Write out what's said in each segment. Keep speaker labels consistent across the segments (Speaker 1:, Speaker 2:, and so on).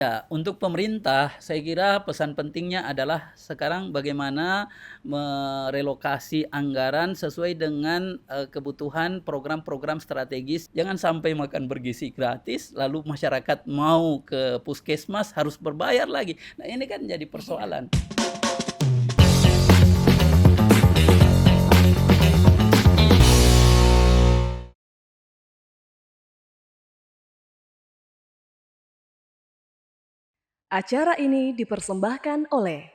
Speaker 1: Ya, untuk pemerintah, saya kira pesan pentingnya adalah sekarang bagaimana merelokasi anggaran sesuai dengan kebutuhan program-program strategis. Jangan sampai makan bergizi gratis, lalu masyarakat mau ke puskesmas harus berbayar lagi. Nah, ini kan jadi persoalan.
Speaker 2: Acara ini dipersembahkan oleh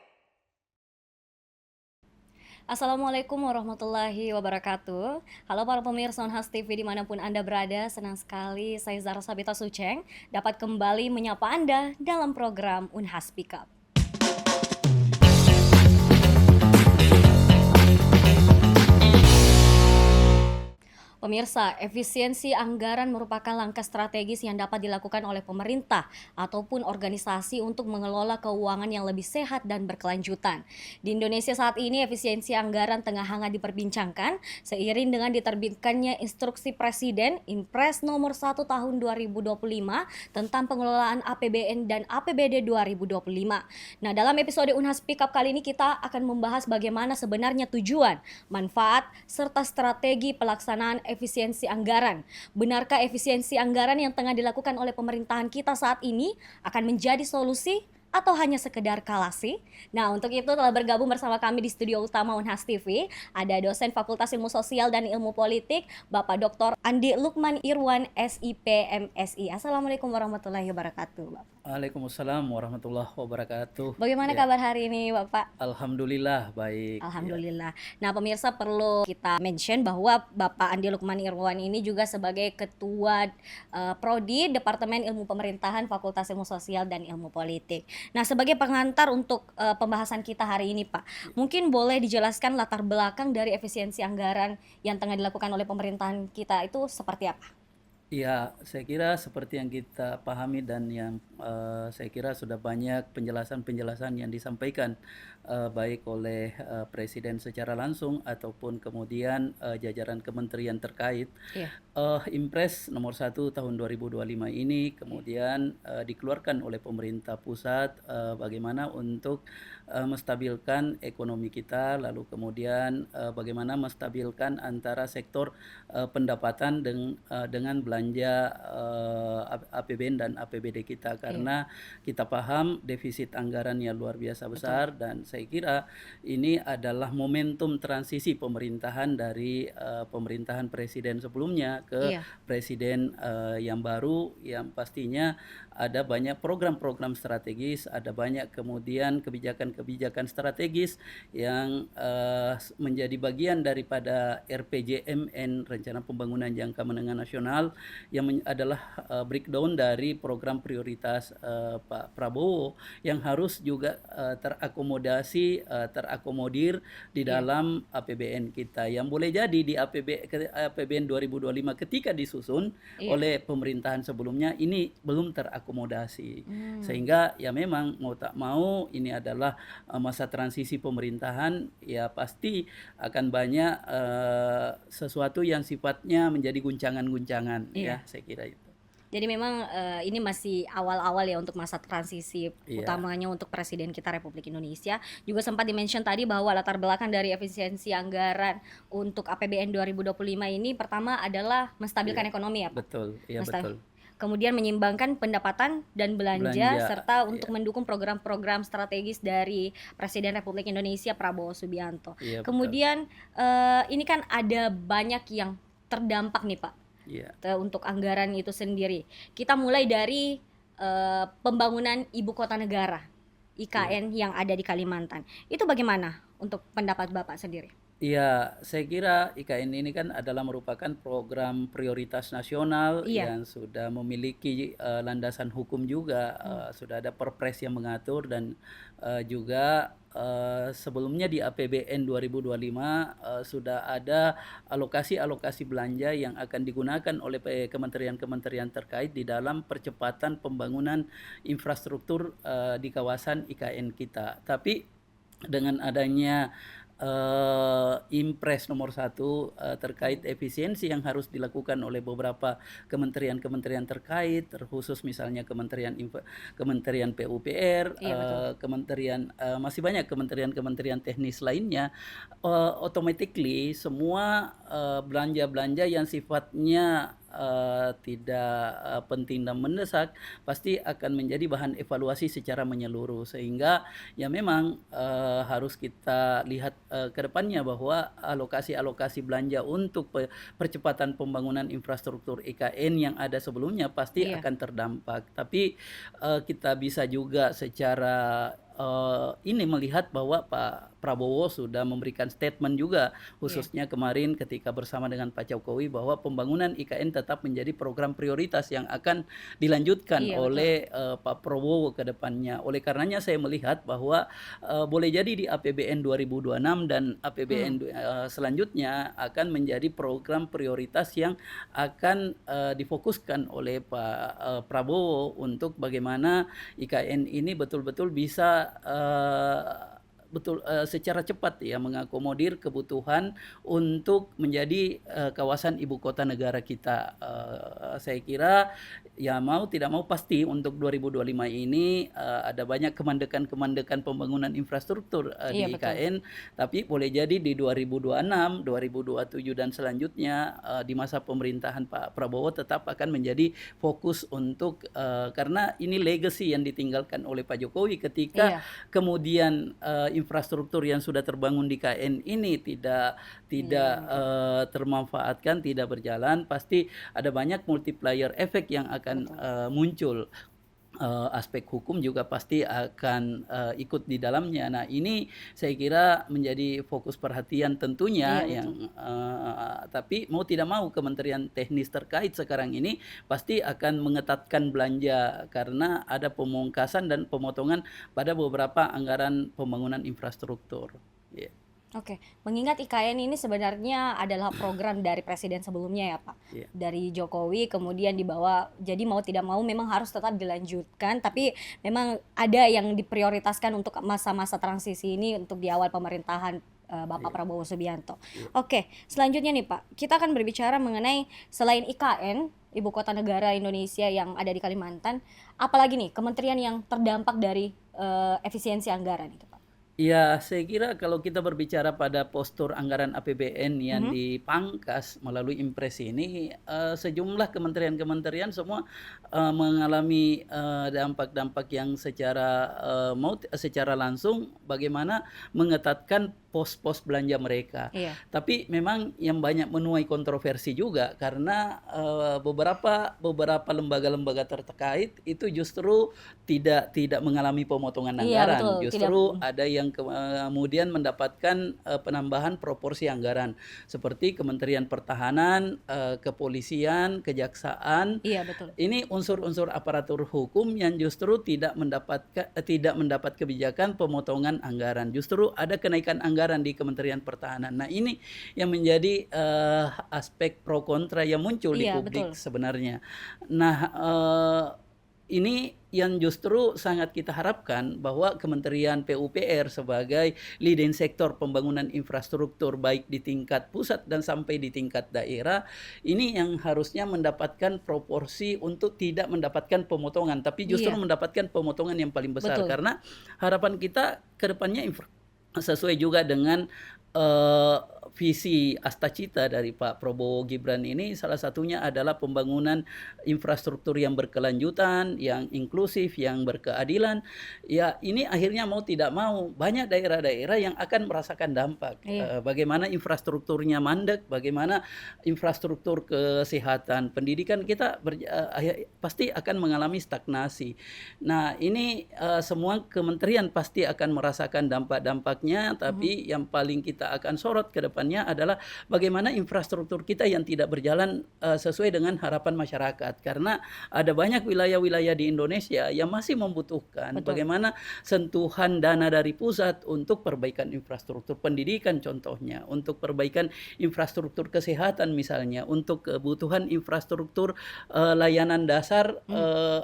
Speaker 3: Assalamualaikum warahmatullahi wabarakatuh. Halo para pemirsa Unhas TV dimanapun Anda berada, senang sekali saya Zara Sabita Suceng dapat kembali menyapa Anda dalam program Unhas Speak Up. Pemirsa, efisiensi anggaran merupakan langkah strategis yang dapat dilakukan oleh pemerintah ataupun organisasi untuk mengelola keuangan yang lebih sehat dan berkelanjutan. Di Indonesia saat ini efisiensi anggaran tengah hangat diperbincangkan seiring dengan diterbitkannya instruksi Presiden Impres nomor 1 tahun 2025 tentang pengelolaan APBN dan APBD 2025. Nah, dalam episode Unhas Speak Up kali ini kita akan membahas bagaimana sebenarnya tujuan, manfaat, serta strategi pelaksanaan efisiensi anggaran. Benarkah efisiensi anggaran yang tengah dilakukan oleh pemerintahan kita saat ini akan menjadi solusi atau hanya sekedar kalasi? Nah, untuk itu telah bergabung bersama kami di studio utama Unhas TV, ada dosen Fakultas Ilmu Sosial dan Ilmu Politik, Bapak Dr. Andi Lukman Irwan, SIP MSI. Assalamualaikum warahmatullahi wabarakatuh, Bapak.
Speaker 1: Waalaikumsalam warahmatullahi wabarakatuh.
Speaker 3: Bagaimana
Speaker 1: Ya,
Speaker 3: kabar hari ini, Bapak?
Speaker 1: alhamdulillah baik. Ya.
Speaker 3: Alhamdulillah. Nah, pemirsa perlu kita mention bahwa Bapak Andi Lukman Irwan ini juga sebagai Ketua Prodi Departemen Ilmu Pemerintahan Fakultas Ilmu Sosial dan Ilmu Politik. Nah, sebagai pengantar untuk pembahasan kita hari ini, Pak, mungkin boleh dijelaskan latar belakang dari efisiensi anggaran yang tengah dilakukan oleh pemerintahan kita itu seperti apa?
Speaker 1: Ya, saya kira seperti yang kita pahami dan yang saya kira sudah banyak penjelasan-penjelasan yang disampaikan baik oleh Presiden secara langsung ataupun kemudian jajaran kementerian terkait.
Speaker 3: Iya,
Speaker 1: Impres nomor 1 tahun 2025 ini kemudian dikeluarkan oleh pemerintah pusat bagaimana untuk menstabilkan ekonomi kita, lalu kemudian bagaimana menstabilkan antara sektor pendapatan dengan belanja APBN dan APBD kita,
Speaker 3: iya,
Speaker 1: karena kita paham defisit anggarannya luar biasa
Speaker 3: betul.
Speaker 1: besar dan saya kira ini adalah momentum transisi pemerintahan dari pemerintahan presiden sebelumnya ke
Speaker 3: Iya,
Speaker 1: presiden yang baru, yang pastinya ada banyak program-program strategis, ada banyak kemudian kebijakan-kebijakan strategis yang menjadi bagian daripada RPJMN, Rencana Pembangunan Jangka Menengah Nasional, yang adalah breakdown dari program prioritas Pak Prabowo yang harus juga terakomodir di
Speaker 3: iya,
Speaker 1: dalam APBN kita, yang boleh jadi di APBN 2025 ketika disusun
Speaker 3: iya.
Speaker 1: oleh pemerintahan sebelumnya ini belum terakomodasi,
Speaker 3: Hmm.
Speaker 1: sehingga ya memang mau tak mau ini adalah masa transisi pemerintahan, ya pasti akan banyak sesuatu yang sifatnya menjadi guncangan-guncangan, ya
Speaker 3: Iya.
Speaker 1: saya kira itu.
Speaker 3: Jadi memang ini masih awal-awal ya untuk masa transisi,
Speaker 1: Iya,
Speaker 3: utamanya untuk presiden kita Republik Indonesia. Juga sempat di-mention tadi bahwa latar belakang dari efisiensi anggaran untuk APBN 2025 ini pertama adalah
Speaker 1: iya,
Speaker 3: menstabilkan ekonomi ya, Pak.
Speaker 1: betul, iya
Speaker 3: Mensta-
Speaker 1: betul.
Speaker 3: Kemudian menyeimbangkan pendapatan dan belanja
Speaker 1: Belanja,
Speaker 3: serta
Speaker 1: iya,
Speaker 3: untuk mendukung program-program strategis dari Presiden Republik Indonesia Prabowo Subianto.
Speaker 1: iya betul,
Speaker 3: Kemudian ini kan ada banyak yang terdampak nih, Pak,
Speaker 1: iya,
Speaker 3: untuk anggaran itu sendiri. Kita mulai dari pembangunan ibu kota negara
Speaker 1: iya.
Speaker 3: IKN yang ada di Kalimantan. Itu bagaimana untuk pendapat Bapak sendiri?
Speaker 1: Iya, saya kira IKN ini kan adalah merupakan program prioritas nasional
Speaker 3: Iya.
Speaker 1: yang sudah memiliki landasan hukum juga,
Speaker 3: Hmm.
Speaker 1: sudah ada perpres yang mengatur dan juga sebelumnya di APBN 2025 sudah ada alokasi-alokasi belanja yang akan digunakan oleh kementerian-kementerian terkait di dalam percepatan pembangunan infrastruktur di kawasan IKN kita. Tapi dengan adanya impres nomor 1 terkait efisiensi yang harus dilakukan oleh beberapa kementerian-kementerian terkait, terkhusus misalnya Kementerian PUPR,
Speaker 3: Iya betul.
Speaker 1: kementerian masih banyak kementerian-kementerian teknis lainnya, automatically semua belanja-belanja yang sifatnya tidak penting dan mendesak pasti akan menjadi bahan evaluasi secara menyeluruh, sehingga ya memang harus kita lihat ke depannya bahwa alokasi-alokasi belanja untuk percepatan pembangunan infrastruktur IKN yang ada sebelumnya pasti
Speaker 3: Iya.
Speaker 1: akan terdampak. Tapi kita bisa juga secara ini melihat bahwa Pak Prabowo sudah memberikan statement juga,
Speaker 3: Iya.
Speaker 1: khususnya kemarin ketika bersama dengan Pak Jokowi, bahwa pembangunan IKN tetap menjadi program prioritas yang akan dilanjutkan
Speaker 3: Iya betul.
Speaker 1: oleh Pak Prabowo ke depannya. Oleh karenanya saya melihat bahwa boleh jadi di APBN 2026 dan APBN selanjutnya akan menjadi program prioritas yang akan difokuskan oleh Pak Prabowo untuk bagaimana IKN ini betul-betul bisa secara cepat ya mengakomodir kebutuhan untuk menjadi kawasan ibu kota negara kita. Saya kira ya mau tidak mau pasti untuk 2025 ini ada banyak kemandekan-kemandekan pembangunan infrastruktur
Speaker 3: Iya
Speaker 1: di
Speaker 3: betul.
Speaker 1: IKN, tapi boleh jadi di 2026, 2027 dan selanjutnya di masa pemerintahan Pak Prabowo tetap akan menjadi fokus untuk karena ini legacy yang ditinggalkan oleh Pak Jokowi ketika
Speaker 3: Iya.
Speaker 1: kemudian infrastruktur yang sudah terbangun di KN ini tidak
Speaker 3: Dijalankan.
Speaker 1: termanfaatkan, tidak berjalan, pasti ada banyak multiplier efek yang akan
Speaker 3: Betul.
Speaker 1: muncul. Aspek hukum juga pasti akan ikut di dalamnya. Nah, ini saya kira menjadi fokus perhatian tentunya
Speaker 3: Iya betul.
Speaker 1: yang tapi mau tidak mau kementerian teknis terkait sekarang ini pasti akan mengetatkan belanja karena ada pemungkasan dan pemotongan pada beberapa anggaran pembangunan infrastruktur. Yeah.
Speaker 3: Oke, mengingat IKN ini sebenarnya adalah program dari presiden sebelumnya ya Pak,
Speaker 1: Yeah.
Speaker 3: dari Jokowi kemudian dibawa, jadi mau tidak mau memang harus tetap dilanjutkan, tapi memang ada yang diprioritaskan untuk masa-masa transisi ini untuk di awal pemerintahan Bapak
Speaker 1: Yeah.
Speaker 3: Prabowo Subianto.
Speaker 1: Yeah.
Speaker 3: Oke, selanjutnya nih Pak, kita akan berbicara mengenai selain IKN, Ibu Kota Negara Indonesia yang ada di Kalimantan, apalagi nih kementerian yang terdampak dari efisiensi anggaran itu Pak?
Speaker 1: Ya, saya kira kalau kita berbicara pada postur anggaran APBN yang dipangkas melalui impres ini, sejumlah kementerian-kementerian semua mengalami dampak-dampak yang secara secara langsung bagaimana mengetatkan pos-pos belanja mereka.
Speaker 3: Iya.
Speaker 1: Tapi memang yang banyak menuai kontroversi juga karena beberapa lembaga-lembaga terkait itu justru tidak mengalami pemotongan
Speaker 3: Iya
Speaker 1: anggaran.
Speaker 3: betul, tidak.
Speaker 1: Justru ada yang kemudian mendapatkan penambahan proporsi anggaran seperti Kementerian Pertahanan, Kepolisian, Kejaksaan.
Speaker 3: Iya betul.
Speaker 1: Ini unsur-unsur aparatur hukum yang justru tidak mendapat kebijakan pemotongan anggaran. Justru ada kenaikan anggaran di Kementerian Pertahanan. Nah, ini yang menjadi aspek pro kontra yang muncul di
Speaker 3: Iya
Speaker 1: publik
Speaker 3: betul.
Speaker 1: sebenarnya. Nah, ini yang justru sangat kita harapkan bahwa Kementerian PUPR sebagai leading sektor pembangunan infrastruktur baik di tingkat pusat dan sampai di tingkat daerah, ini yang harusnya mendapatkan proporsi untuk tidak mendapatkan pemotongan, tapi justru
Speaker 3: Iya.
Speaker 1: mendapatkan pemotongan yang paling besar.
Speaker 3: Betul.
Speaker 1: Karena harapan kita ke depannya sesuai juga dengan visi Astacita dari Pak Prabowo Gibran ini, salah satunya adalah pembangunan infrastruktur yang berkelanjutan, yang inklusif, yang berkeadilan. Ya, ini akhirnya mau tidak mau banyak daerah-daerah yang akan merasakan dampak.
Speaker 3: Iya.
Speaker 1: Bagaimana infrastrukturnya mandek, bagaimana infrastruktur kesehatan, pendidikan kita pasti akan mengalami stagnasi. Nah, ini semua kementerian pasti akan merasakan dampak-dampaknya, tapi yang paling kita kita akan sorot ke depannya adalah bagaimana infrastruktur kita yang tidak berjalan sesuai dengan harapan masyarakat. Karena ada banyak wilayah-wilayah di Indonesia yang masih membutuhkan bagaimana sentuhan dana dari pusat untuk perbaikan infrastruktur pendidikan contohnya, untuk perbaikan infrastruktur kesehatan misalnya, untuk kebutuhan infrastruktur layanan dasar,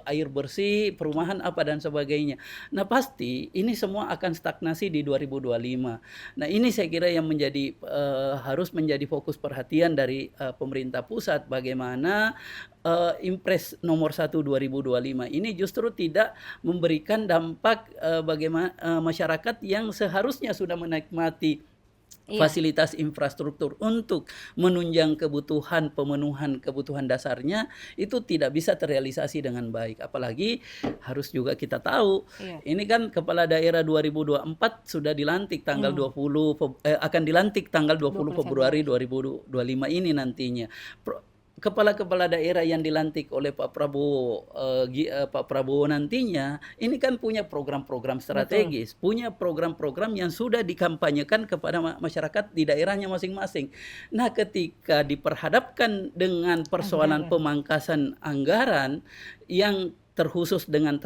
Speaker 1: air bersih, perumahan apa dan sebagainya. Nah, pasti ini semua akan stagnasi di 2025. Nah, ini saya kira yang menjadi harus menjadi fokus perhatian dari pemerintah pusat, bagaimana Impres nomor 1 2025 ini justru tidak memberikan dampak bagaimana masyarakat yang seharusnya sudah menikmati fasilitas infrastruktur untuk menunjang kebutuhan, pemenuhan kebutuhan dasarnya itu tidak bisa terrealisasi dengan baik. Apalagi harus juga kita tahu, ini kan kepala daerah 2024 sudah dilantik tanggal 20 akan dilantik tanggal 20 Februari 2025 ini nantinya. Kepala-kepala daerah yang dilantik oleh Pak Prabowo nantinya ini kan punya program-program strategis, punya program-program yang sudah dikampanyekan kepada masyarakat di daerahnya masing-masing. Nah, ketika diperhadapkan dengan persoalan pemangkasan anggaran yang terkhusus dengan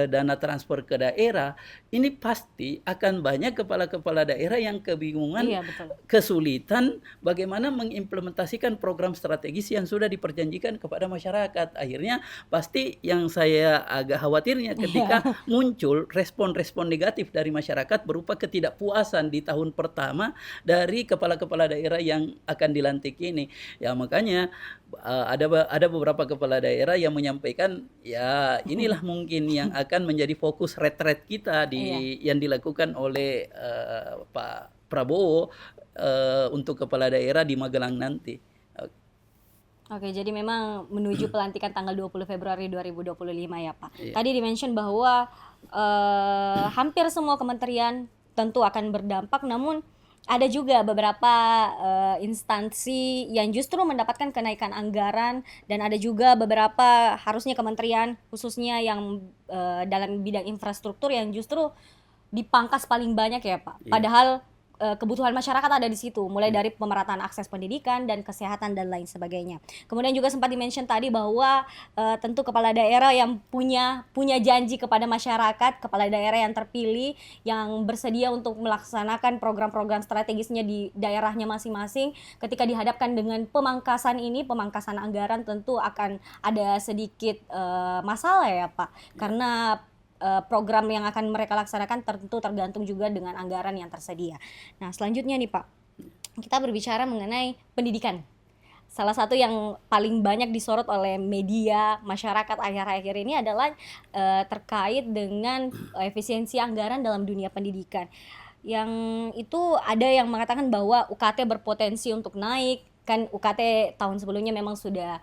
Speaker 1: dana transfer ke daerah, ini pasti akan banyak kepala-kepala daerah yang kebingungan, kesulitan bagaimana mengimplementasikan program strategis yang sudah diperjanjikan kepada masyarakat. Akhirnya pasti yang saya agak khawatirnya ketika muncul respon-respon negatif dari masyarakat berupa ketidakpuasan di tahun pertama dari kepala-kepala daerah yang akan dilantik ini. Ya, makanya ada beberapa kepala daerah yang menyampaikan, ya inilah mungkin yang akan menjadi fokus retret kita yang dilakukan oleh Pak Prabowo untuk kepala daerah di Magelang nanti.
Speaker 3: Oke, jadi memang menuju pelantikan tanggal 20 Februari 2025 ya Pak. Tadi dimention bahwa hampir semua kementerian tentu akan berdampak, namun ada juga beberapa instansi yang justru mendapatkan kenaikan anggaran, dan ada juga beberapa harusnya kementerian khususnya yang dalam bidang infrastruktur yang justru dipangkas paling banyak ya Pak. Padahal kebutuhan masyarakat ada di situ, mulai dari pemerataan akses pendidikan dan kesehatan dan lain sebagainya. Kemudian juga sempat dimention tadi bahwa tentu kepala daerah yang punya janji kepada masyarakat, kepala daerah yang terpilih yang bersedia untuk melaksanakan program-program strategisnya di daerahnya masing-masing, ketika dihadapkan dengan pemangkasan anggaran tentu akan ada sedikit masalah ya Pak, karena program yang akan mereka laksanakan tentu tergantung juga dengan anggaran yang tersedia. Nah, selanjutnya nih Pak, kita berbicara mengenai pendidikan. Salah satu yang paling banyak disorot oleh media, masyarakat akhir-akhir ini adalah terkait dengan efisiensi anggaran dalam dunia pendidikan. Yang itu ada yang mengatakan bahwa UKT berpotensi untuk naik. Kan UKT tahun sebelumnya memang sudah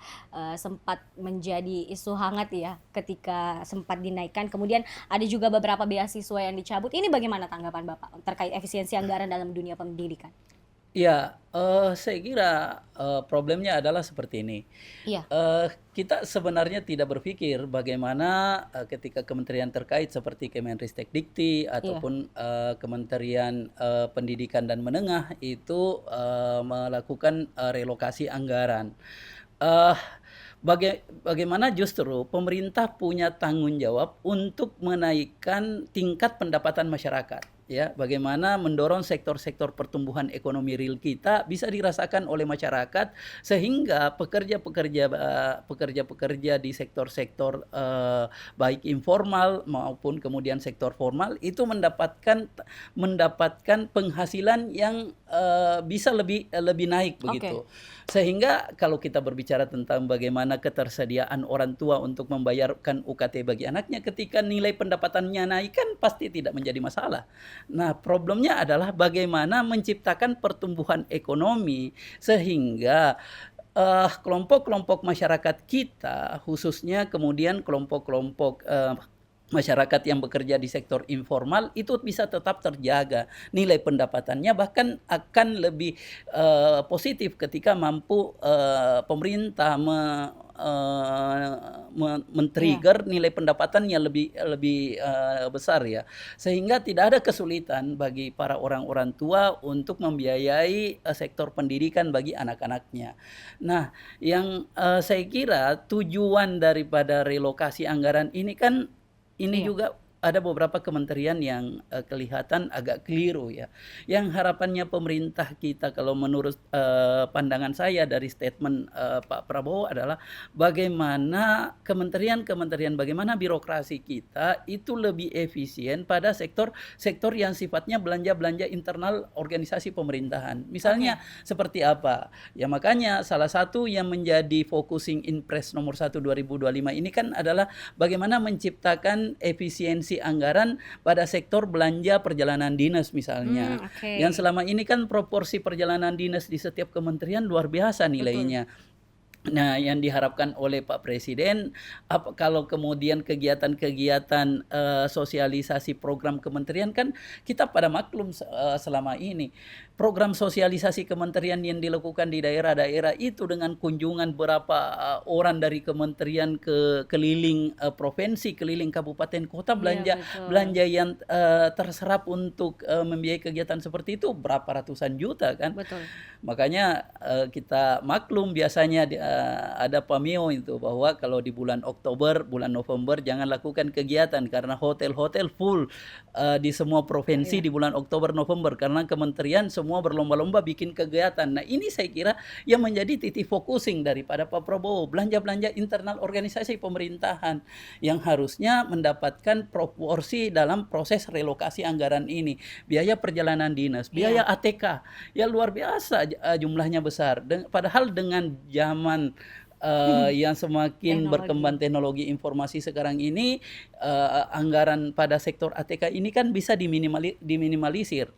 Speaker 3: sempat menjadi isu hangat ya ketika sempat dinaikkan. Kemudian ada juga beberapa beasiswa yang dicabut. Ini bagaimana tanggapan Bapak terkait efisiensi anggaran dalam dunia pendidikan?
Speaker 1: Ya, saya kira problemnya adalah seperti ini. Kita sebenarnya tidak berpikir bagaimana ketika kementerian terkait seperti Kemendikti ataupun Kementerian Pendidikan dan Menengah itu melakukan relokasi anggaran. Bagaimana justru pemerintah punya tanggung jawab untuk menaikkan tingkat pendapatan masyarakat. Ya, bagaimana mendorong sektor-sektor pertumbuhan ekonomi real kita bisa dirasakan oleh masyarakat sehingga pekerja-pekerja di sektor-sektor baik informal maupun kemudian sektor formal itu mendapatkan penghasilan yang bisa lebih naik begitu. Sehingga kalau kita berbicara tentang bagaimana ketersediaan orang tua untuk membayarkan UKT bagi anaknya, ketika nilai pendapatannya naik kan pasti tidak menjadi masalah. Nah, problemnya adalah bagaimana menciptakan pertumbuhan ekonomi sehingga kelompok-kelompok masyarakat kita, khususnya kemudian kelompok-kelompok masyarakat yang bekerja di sektor informal itu bisa tetap terjaga nilai pendapatannya, bahkan akan lebih positif ketika mampu pemerintah
Speaker 3: Iya,
Speaker 1: men-trigger nilai pendapatannya lebih lebih besar ya, sehingga tidak ada kesulitan bagi para orang-orang tua untuk membiayai sektor pendidikan bagi anak-anaknya. Nah, yang saya kira tujuan daripada relokasi anggaran ini kan ini
Speaker 3: iya.
Speaker 1: juga ada beberapa kementerian yang kelihatan agak keliru ya. Yang harapannya pemerintah kita kalau menurut pandangan saya dari statement Pak Prabowo adalah bagaimana kementerian-kementerian, bagaimana birokrasi kita itu lebih efisien pada sektor-sektor yang sifatnya belanja-belanja internal organisasi pemerintahan.
Speaker 3: Oke.
Speaker 1: Misalnya seperti apa? Ya makanya salah satu yang menjadi focusing Inpres nomor 1 2025 ini kan adalah bagaimana menciptakan efisiensi anggaran pada sektor belanja perjalanan dinas misalnya.
Speaker 3: Oke.
Speaker 1: Yang selama ini kan proporsi perjalanan dinas di setiap kementerian luar biasa
Speaker 3: Betul.
Speaker 1: nilainya. Nah, yang diharapkan oleh Pak Presiden, kalau kemudian kegiatan-kegiatan sosialisasi program kementerian kan kita pada maklum selama ini. Program sosialisasi kementerian yang dilakukan di daerah-daerah itu dengan kunjungan berapa orang dari kementerian ke keliling provinsi, keliling kabupaten kota,
Speaker 3: Iya,
Speaker 1: belanja
Speaker 3: betul.
Speaker 1: belanja yang terserap untuk membiayai kegiatan seperti itu berapa ratusan juta kan.
Speaker 3: Betul.
Speaker 1: Makanya kita maklum biasanya ada pameo itu bahwa kalau di bulan Oktober, bulan November jangan lakukan kegiatan karena hotel-hotel full di semua provinsi
Speaker 3: Iya.
Speaker 1: di bulan Oktober November karena kementerian semua berlomba-lomba bikin kegiatan. Nah, ini saya kira yang menjadi titik focusing daripada Pak Prabowo, belanja-belanja internal organisasi pemerintahan yang harusnya mendapatkan proporsi dalam proses relokasi anggaran ini. Biaya perjalanan dinas, biaya
Speaker 3: Iya.
Speaker 1: ATK, ya luar biasa jumlahnya besar. Padahal dengan zaman yang semakin
Speaker 3: Teknologi.
Speaker 1: berkembang teknologi informasi sekarang ini, anggaran pada sektor ATK ini kan bisa diminimalisir.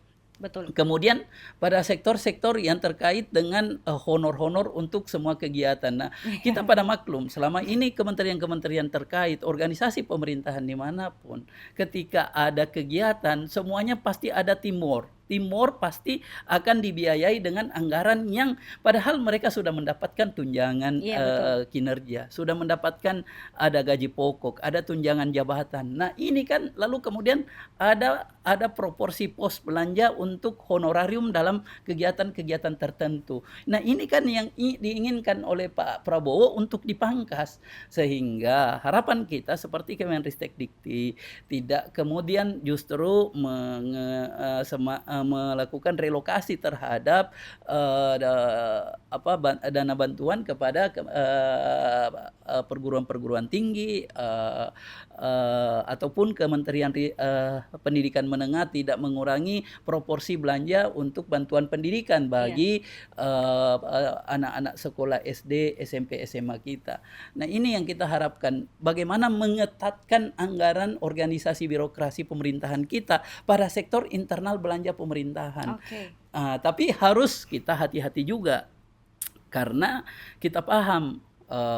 Speaker 3: Betul.
Speaker 1: Kemudian pada sektor-sektor yang terkait dengan honor-honor untuk semua kegiatan. Nah, kita pada maklum selama ini kementerian-kementerian terkait, organisasi pemerintahan dimanapun, ketika ada kegiatan semuanya pasti ada timur. Timur pasti akan dibiayai dengan anggaran yang padahal mereka sudah mendapatkan tunjangan
Speaker 3: Iya, betul.
Speaker 1: kinerja, sudah mendapatkan ada gaji pokok, ada tunjangan jabatan. Nah, ini kan lalu kemudian ada proporsi pos belanja untuk honorarium dalam kegiatan-kegiatan tertentu. Nah, ini kan yang diinginkan oleh Pak Prabowo untuk dipangkas sehingga harapan kita seperti Kemendikbud tidak kemudian justru melakukan relokasi terhadap dana bantuan kepada perguruan-perguruan tinggi ataupun Kementerian Pendidikan Menengah tidak mengurangi proporsi belanja untuk bantuan pendidikan
Speaker 3: Iya.
Speaker 1: bagi anak-anak sekolah SD, SMP, SMA kita. Nah, ini yang kita harapkan bagaimana mengetatkan anggaran organisasi birokrasi pemerintahan kita pada sektor internal belanja pemerintahan.
Speaker 3: Oke.
Speaker 1: Tapi harus kita hati-hati juga karena kita paham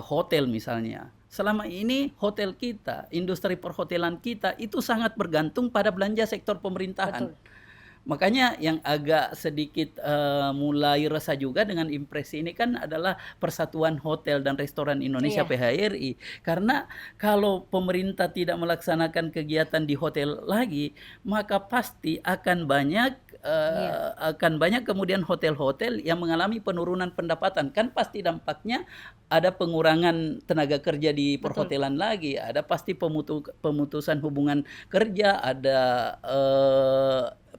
Speaker 1: hotel misalnya. Selama ini hotel kita, industri perhotelan kita itu sangat bergantung pada belanja sektor pemerintahan.
Speaker 3: Betul.
Speaker 1: Makanya yang agak sedikit mulai resah juga dengan Impres ini kan adalah Persatuan Hotel dan Restoran Indonesia
Speaker 3: Iya.
Speaker 1: PHRI. Karena kalau pemerintah tidak melaksanakan kegiatan di hotel lagi, maka pasti
Speaker 3: Iya.
Speaker 1: akan banyak kemudian hotel-hotel yang mengalami penurunan pendapatan. Kan pasti dampaknya ada pengurangan tenaga kerja di
Speaker 3: Betul.
Speaker 1: perhotelan lagi, ada pasti pemutusan hubungan kerja, ada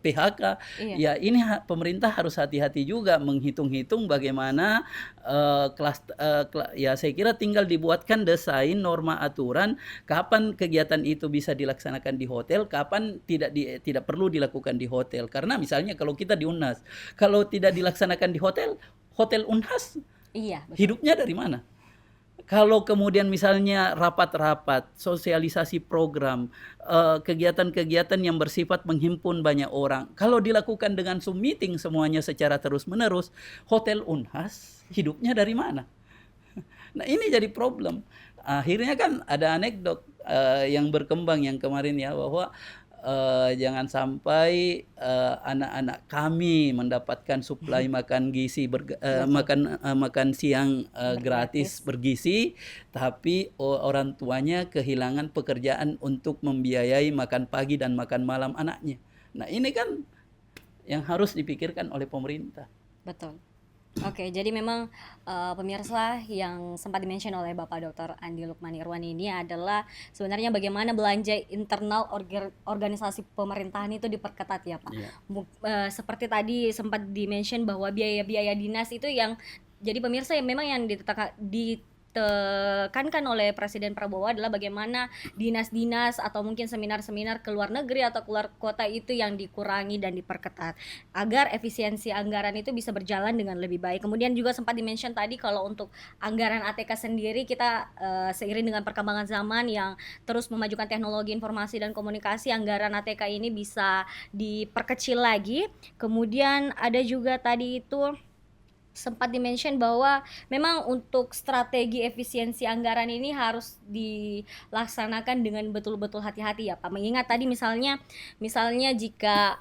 Speaker 1: PHK.
Speaker 3: Iya.
Speaker 1: Ya ini pemerintah harus hati-hati juga menghitung-hitung bagaimana ya saya kira tinggal dibuatkan desain norma aturan kapan kegiatan itu bisa dilaksanakan di hotel, kapan tidak perlu dilakukan di hotel. Karena misalnya kalau kita di UNHAS, kalau tidak dilaksanakan di hotel, hotel UNHAS
Speaker 3: Iya, betul.
Speaker 1: hidupnya dari mana? Kalau kemudian misalnya rapat-rapat, sosialisasi program, kegiatan-kegiatan yang bersifat menghimpun banyak orang, kalau dilakukan dengan Zoom meeting semuanya secara terus-menerus, hotel UNHAS hidupnya dari mana? Nah, ini jadi problem. akhirnya kan ada anekdot yang berkembang yang kemarin ya, bahwa jangan sampai anak-anak kami mendapatkan suplai makan gizi
Speaker 3: Betul,
Speaker 1: makan siang gratis
Speaker 3: bergratis.
Speaker 1: bergizi, tapi orang tuanya kehilangan pekerjaan untuk membiayai makan pagi dan makan malam anaknya. Nah, ini kan yang harus dipikirkan oleh pemerintah.
Speaker 3: Betul. Oke, jadi memang pemirsa yang sempat dimention oleh Bapak Dr. Andi Lukmanirwan ini adalah sebenarnya bagaimana belanja internal organisasi pemerintahan itu diperketat ya Pak.
Speaker 1: Iya.
Speaker 3: Seperti tadi sempat dimention bahwa biaya-biaya dinas itu yang jadi pemirsa yang memang yang ditekankan oleh Presiden Prabowo adalah bagaimana dinas-dinas atau mungkin seminar-seminar ke luar negeri atau keluar kota itu yang dikurangi dan diperketat agar efisiensi anggaran itu bisa berjalan dengan lebih baik. Kemudian juga sempat dimention tadi kalau untuk anggaran ATK sendiri kita seiring dengan perkembangan zaman yang terus memajukan teknologi informasi dan komunikasi, anggaran ATK ini bisa diperkecil lagi. Kemudian ada juga tadi itu sempat dimention bahwa memang untuk strategi efisiensi anggaran ini harus dilaksanakan dengan betul-betul hati-hati ya Pak. Mengingat tadi misalnya jika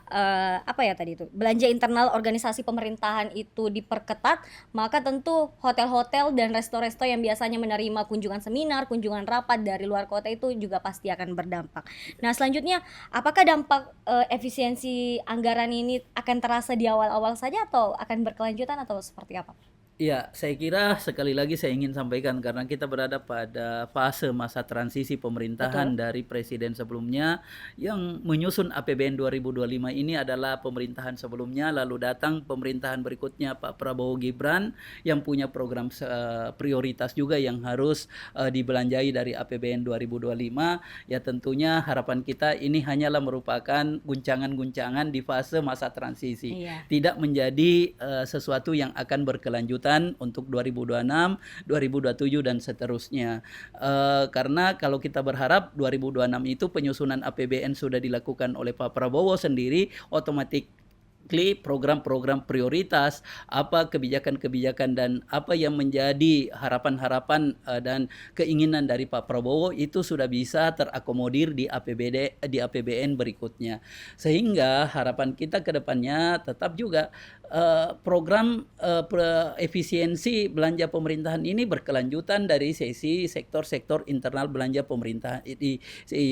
Speaker 3: apa ya tadi itu belanja internal organisasi pemerintahan itu diperketat, maka tentu hotel-hotel dan resto-resto yang biasanya menerima kunjungan seminar, kunjungan rapat dari luar kota itu juga pasti akan berdampak. Nah, selanjutnya apakah dampak efisiensi anggaran ini akan terasa di awal-awal saja atau akan berkelanjutan atau seperti apa?
Speaker 1: Ya, saya kira sekali lagi saya ingin sampaikan karena kita berada pada fase masa transisi pemerintahan
Speaker 3: Betul?
Speaker 1: dari presiden sebelumnya yang menyusun APBN 2025 ini adalah pemerintahan sebelumnya, lalu datang pemerintahan berikutnya Pak Prabowo Gibran yang punya program prioritas juga yang harus dibelanjai dari APBN 2025. Ya, tentunya harapan kita ini hanyalah merupakan guncangan-guncangan di fase masa transisi,
Speaker 3: Iya,
Speaker 1: tidak menjadi sesuatu yang akan berkelanjutan untuk 2026, 2027 dan seterusnya. Karena kalau kita berharap 2026 itu penyusunan APBN sudah dilakukan oleh Pak Prabowo sendiri, otomatis program-program prioritas, apa kebijakan-kebijakan dan apa yang menjadi harapan-harapan dan keinginan dari Pak Prabowo itu sudah bisa terakomodir di APBN berikutnya. Sehingga harapan kita ke depannya tetap juga program efisiensi belanja pemerintahan ini berkelanjutan dari sisi sektor-sektor internal belanja pemerintahan, di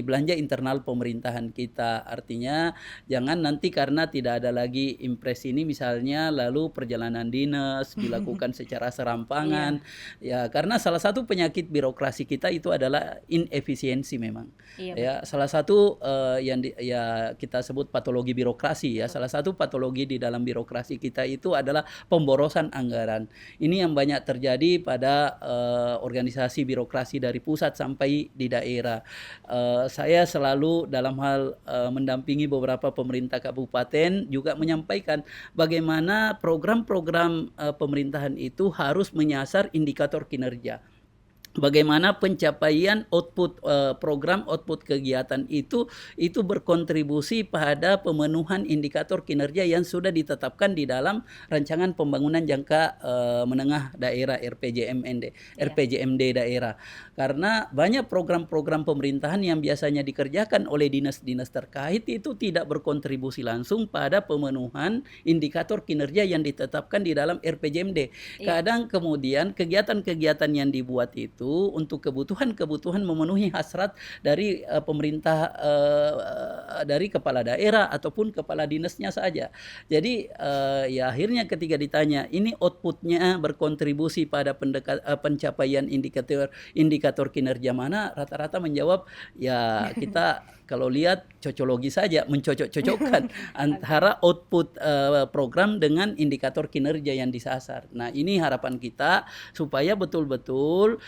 Speaker 1: belanja internal pemerintahan kita. Artinya jangan nanti karena tidak ada lagi impres ini misalnya lalu perjalanan dinas dilakukan secara serampangan.
Speaker 3: iya,
Speaker 1: Ya, karena salah satu penyakit birokrasi kita itu adalah inefisiensi memang.
Speaker 3: iya
Speaker 1: Ya,
Speaker 3: betul,
Speaker 1: salah satu ya kita sebut patologi birokrasi ya.
Speaker 3: betul.
Speaker 1: Salah satu patologi di dalam birokrasi kita itu adalah pemborosan anggaran. Ini yang banyak terjadi pada organisasi birokrasi dari pusat sampai di daerah. Saya selalu dalam hal mendampingi beberapa pemerintah kabupaten juga menyampaikan bagaimana program-program pemerintahan itu harus menyasar indikator kinerja. Bagaimana pencapaian output program, output kegiatan itu berkontribusi pada pemenuhan indikator kinerja yang sudah ditetapkan di dalam rancangan pembangunan jangka menengah daerah
Speaker 3: Iya,
Speaker 1: RPJMD daerah. Karena banyak program-program pemerintahan yang biasanya dikerjakan oleh dinas-dinas terkait itu tidak berkontribusi langsung pada pemenuhan indikator kinerja yang ditetapkan di dalam RPJMD.
Speaker 3: iya,
Speaker 1: Kadang kemudian kegiatan-kegiatan yang dibuat itu untuk kebutuhan-kebutuhan memenuhi hasrat dari pemerintah, dari kepala daerah ataupun kepala dinasnya saja. Jadi ya akhirnya ketika ditanya ini outputnya berkontribusi pada pencapaian indikator kinerja mana, rata-rata menjawab ya kita kalau lihat cocologi saja, mencocok-cocokkan
Speaker 3: oke,
Speaker 1: antara output program dengan indikator kinerja yang disasar. Nah, ini harapan kita supaya betul-betul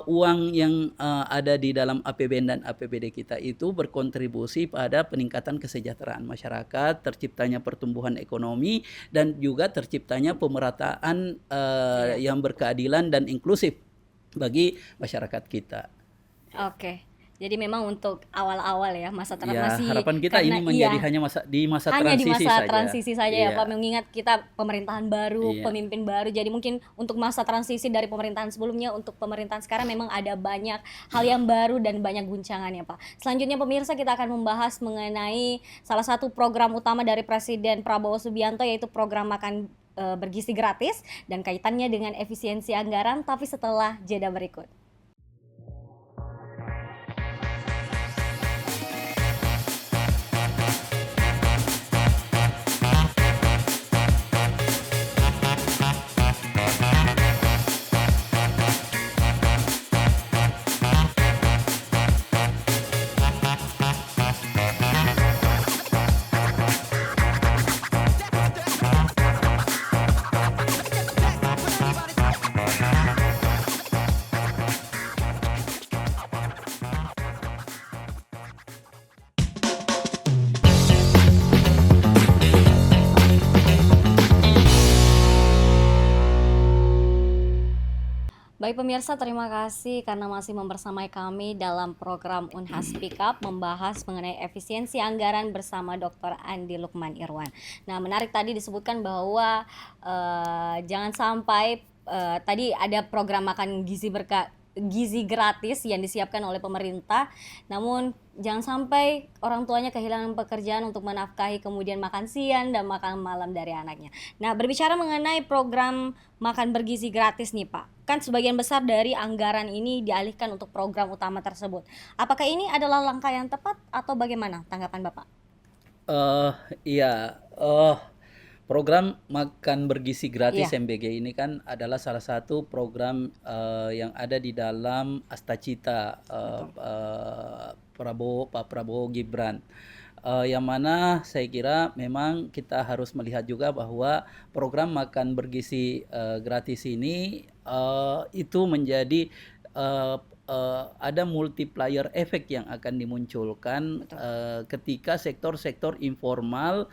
Speaker 1: uang yang ada di dalam APBN dan APBD kita itu berkontribusi pada peningkatan kesejahteraan masyarakat, terciptanya pertumbuhan ekonomi, dan juga terciptanya pemerataan
Speaker 3: iya.
Speaker 1: yang berkeadilan dan inklusif bagi masyarakat kita.
Speaker 3: Oke. Jadi memang untuk awal-awal ya masa
Speaker 1: Ya,
Speaker 3: masih
Speaker 1: harapan kita
Speaker 3: karena
Speaker 1: ini menjadi
Speaker 3: iya,
Speaker 1: di masa
Speaker 3: hanya di
Speaker 1: transisi
Speaker 3: masa
Speaker 1: saja.
Speaker 3: transisi saja ya Pak,
Speaker 1: Iya,
Speaker 3: mengingat kita pemerintahan baru,
Speaker 1: iya.
Speaker 3: pemimpin baru. Jadi mungkin untuk masa transisi dari pemerintahan sebelumnya untuk pemerintahan sekarang memang ada banyak hal yang baru dan banyak guncangan ya Pak. Selanjutnya pemirsa, kita akan membahas mengenai salah satu program utama dari Presiden Prabowo Subianto, yaitu program makan bergizi gratis dan kaitannya dengan efisiensi anggaran, tapi setelah jeda berikut. Baik pemirsa, terima kasih karena masih membersamai kami dalam program Unhas Speak Up membahas mengenai efisiensi anggaran bersama Dr. Andi Lukman Irwan. Nah, menarik tadi disebutkan bahwa jangan sampai tadi ada program makan gizi gratis yang disiapkan oleh pemerintah, namun jangan sampai orang tuanya kehilangan pekerjaan untuk menafkahi kemudian makan siang dan makan malam dari anaknya. Nah, berbicara mengenai program makan bergizi gratis nih Pak, kan sebagian besar dari anggaran ini dialihkan untuk program utama tersebut. Apakah ini adalah langkah yang tepat atau bagaimana tanggapan Bapak?
Speaker 1: Eh, iya, program makan bergizi gratis
Speaker 3: Iya,
Speaker 1: MBG ini kan adalah salah satu program yang ada di dalam Astacita
Speaker 3: betul.
Speaker 1: Pak Prabowo Gibran. Yang mana saya kira memang kita harus melihat juga bahwa program makan bergizi gratis ini itu menjadi uh, ada multiplier efek yang akan dimunculkan
Speaker 3: Betul.
Speaker 1: ketika sektor-sektor informal